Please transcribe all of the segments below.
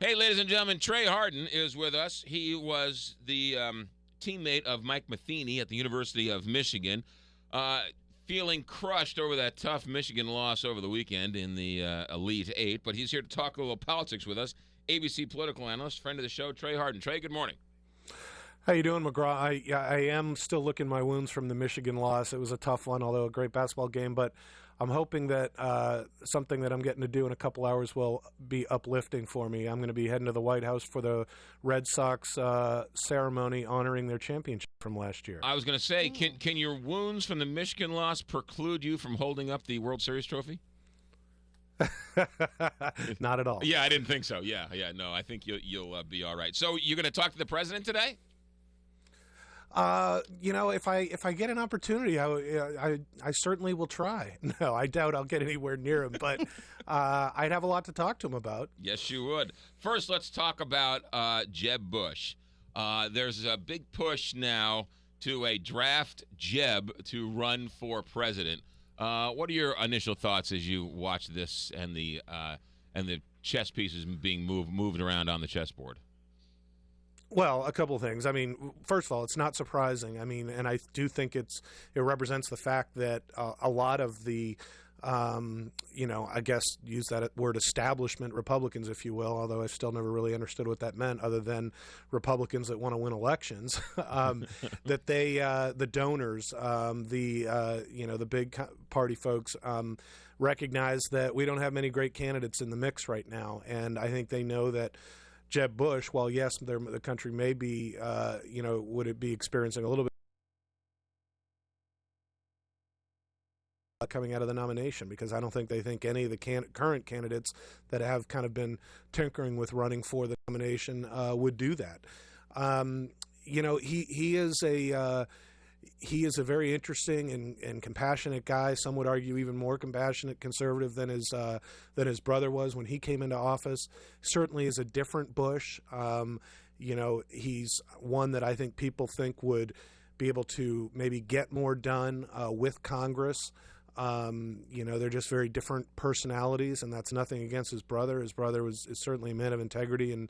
Hey, ladies and gentlemen, Trey Hardin is with us. He was the teammate of Mike Matheny at the University of Michigan, feeling crushed over that tough Michigan loss over the weekend in the Elite Eight. But he's here to talk a little politics with us. ABC political analyst, friend of the show, Trey Hardin. Trey, good morning. How you doing, McGraw? I am still licking my wounds from the Michigan loss. It was a tough one, although a great basketball game. But I'm hoping that something that I'm getting to do in a couple hours will be uplifting for me. I'm going to be heading to the White House for the Red Sox ceremony honoring their championship from last year. I was going to say, can your wounds from the Michigan loss preclude you from holding up the World Series trophy? Not at all. Yeah, I didn't think so. Yeah, no, I think you'll be all right. So you're going to talk to the president today? If I get an opportunity, I certainly will try. No, I doubt I'll get anywhere near him, but I'd have a lot to talk to him about. Yes, you would. First, let's talk about Jeb Bush. There's a big push now to draft Jeb to run for president. What are your initial thoughts as you watch this and the chess pieces being moved around on the chessboard? Well, a couple of things. I mean, first of all, it's not surprising. I mean, and I do think it represents the fact that a lot of the, I guess use that word establishment Republicans, if you will, although I still never really understood what that meant other than Republicans that want to win elections, that they, the donors, the big party folks recognize that we don't have many great candidates in the mix right now. And I think they know that Jeb Bush, while yes, the country may be, would it be experiencing a little bit coming out of the nomination, because I don't think they think any of the current candidates that have kind of been tinkering with running for the nomination would do that. He is a very interesting and compassionate guy. Some would argue even more compassionate conservative than his brother was when he came into office. Certainly is a different Bush. He's one that I think people think would be able to maybe get more done with Congress. They're just very different personalities, and that's nothing against his brother. His brother is certainly a man of integrity and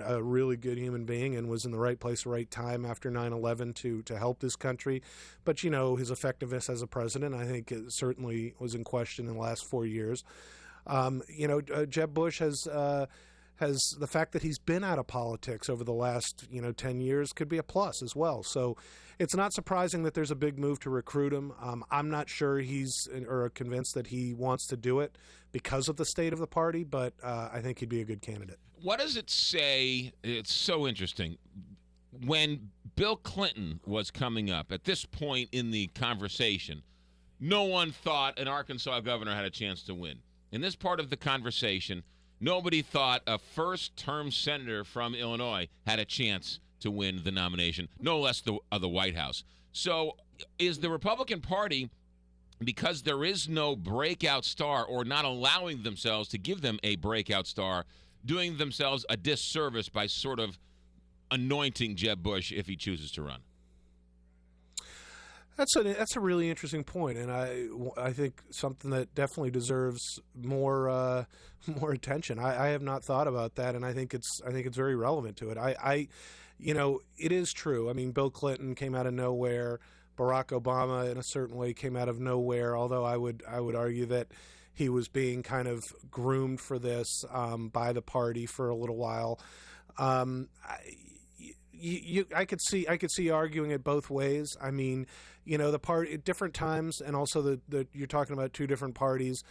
a really good human being, and was in the right place, right time after 9/11 to help this country. But his effectiveness as a president, I think, it certainly was in question in the last 4 years. Jeb Bush has the fact that he's been out of politics over the last 10 years could be a plus as well. So it's not surprising that there's a big move to recruit him. I'm not sure he's or convinced that he wants to do it because of the state of the party, but I think he'd be a good candidate. What does it say? It's so interesting. When Bill Clinton was coming up, at this point in the conversation, no one thought an Arkansas governor had a chance to win. In this part of the conversation, nobody thought a first-term senator from Illinois had a chance to win the nomination, no less the White House. So is the Republican Party, because there is no breakout star or not allowing themselves to give them a breakout star, doing themselves a disservice by sort of anointing Jeb Bush if he chooses to run? That's a really interesting point, and I think something that definitely deserves more attention. I have not thought about that, and I think it's very relevant to it. It is true. I mean, Bill Clinton came out of nowhere. Barack Obama, in a certain way, came out of nowhere. Although I would argue that he was being kind of groomed for this by the party for a little while. I could see arguing it both ways. I mean, the party at different times, and also the you're talking about two different parties.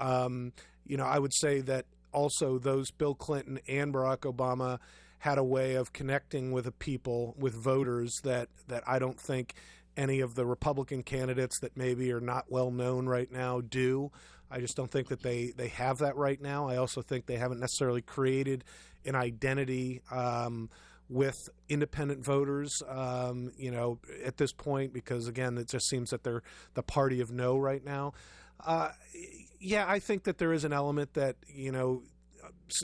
I would say that also those Bill Clinton and Barack Obama had a way of connecting with with voters that I don't think any of the Republican candidates that maybe are not well known right now do. I just don't think that they have that right now. I also think they haven't necessarily created an identity with independent voters, at this point, because again, it just seems that they're the party of no right now. I think that there is an element that,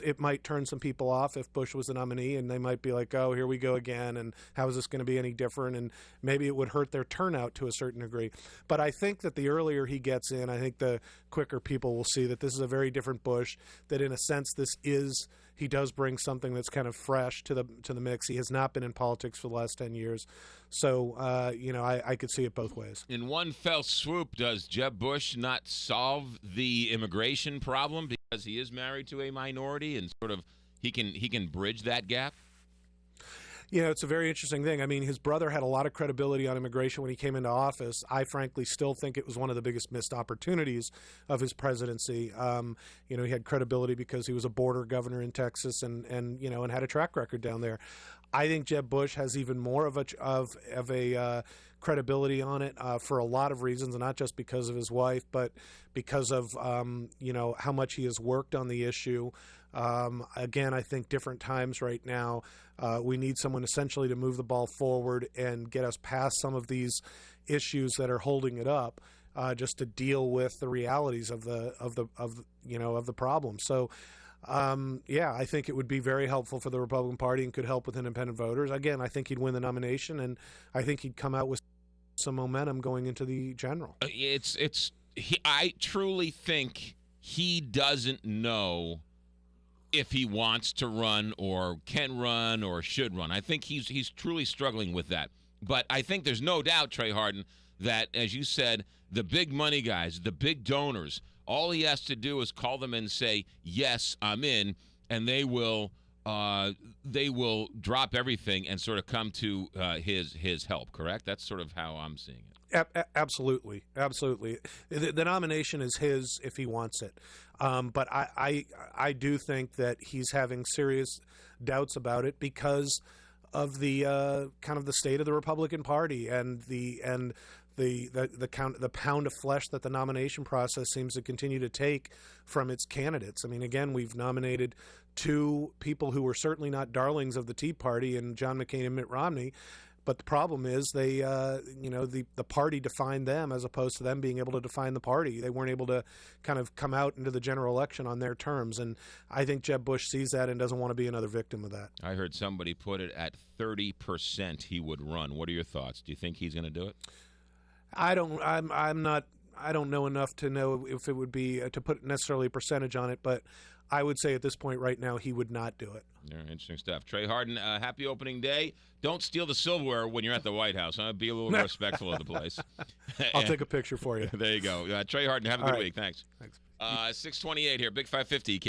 it might turn some people off if Bush was the nominee, and they might be like, oh, here we go again, and how is this going to be any different? And maybe it would hurt their turnout to a certain degree. But I think that the earlier he gets in, I think the quicker people will see that this is a very different Bush, that in a sense he does bring something that's kind of fresh to the mix. He has not been in politics for the last 10 years. So, I could see it both ways. In one fell swoop, does Jeb Bush not solve the immigration problem because he is married to a minority and sort of he can bridge that gap? It's a very interesting thing. I mean, his brother had a lot of credibility on immigration when he came into office. I frankly still think it was one of the biggest missed opportunities of his presidency. He had credibility because he was a border governor in Texas and had a track record down there. I think Jeb Bush has even more of a credibility on it for a lot of reasons, and not just because of his wife, but because of how much he has worked on the issue. Again, I think different times right now. We need someone essentially to move the ball forward and get us past some of these issues that are holding it up, just to deal with the realities of the problem. So, I think it would be very helpful for the Republican Party and could help with independent voters. Again, I think he'd win the nomination, and I think he'd come out with some momentum going into the general. I truly think he doesn't know if he wants to run or can run or should run. I think he's truly struggling with that. But I think there's no doubt, Trey Hardin, that, as you said, the big money guys, the big donors, all he has to do is call them and say, yes, I'm in, and they will drop everything and sort of come to his help, correct? That's sort of how I'm seeing it. Absolutely. The nomination is his if he wants it. But I do think that he's having serious doubts about it because of the kind of the state of the Republican Party and the pound of flesh that the nomination process seems to continue to take from its candidates. I mean, again, we've nominated two people who were certainly not darlings of the Tea Party, and John McCain and Mitt Romney. But the problem is they, the party defined them as opposed to them being able to define the party. They weren't able to kind of come out into the general election on their terms. And I think Jeb Bush sees that and doesn't want to be another victim of that. I heard somebody put it at 30% he would run. What are your thoughts? Do you think he's going to do it? I don't know enough to know if it would be to put necessarily a percentage on it, but I would say at this point right now he would not do it. Yeah, interesting stuff. Trey Hardin, happy opening day. Don't steal the silverware when you're at the White House. Huh? Be a little respectful of the place. I'll take a picture for you. There you go. Trey Hardin, have a good week. Thanks. Thanks. 628 here, Big 550.